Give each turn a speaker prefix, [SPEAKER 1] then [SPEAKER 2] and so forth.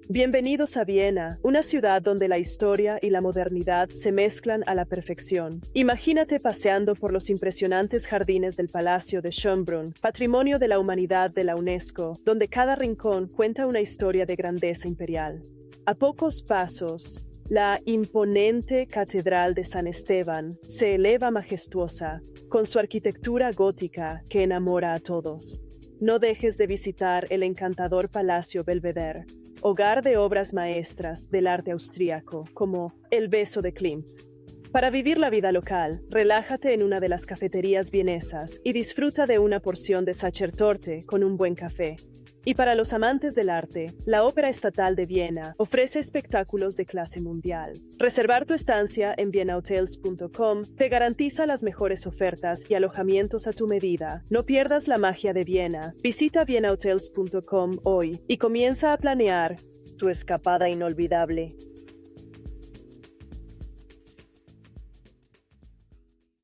[SPEAKER 1] Bienvenidos a Viena, una ciudad donde la historia y la modernidad se mezclan a la perfección. Imagínate paseando por los impresionantes jardines del Palacio de Schönbrunn, patrimonio de la humanidad de la UNESCO, donde cada rincón cuenta una historia de grandeza imperial. A pocos pasos, la imponente Catedral de San Esteban se eleva majestuosa, con su arquitectura gótica que enamora a todos. No dejes de visitar el encantador Palacio Belvedere, hogar de obras maestras del arte austríaco, como El beso de Klimt. Para vivir la vida local, relájate en una de las cafeterías vienesas y disfruta de una porción de Sachertorte con un buen café. Y para los amantes del arte, la Ópera Estatal de Viena ofrece espectáculos de clase mundial. Reservar tu estancia en vienahotels.com te garantiza las mejores ofertas y alojamientos a tu medida. No pierdas la magia de Viena. Visita vienahotels.com hoy y comienza a planear tu escapada inolvidable.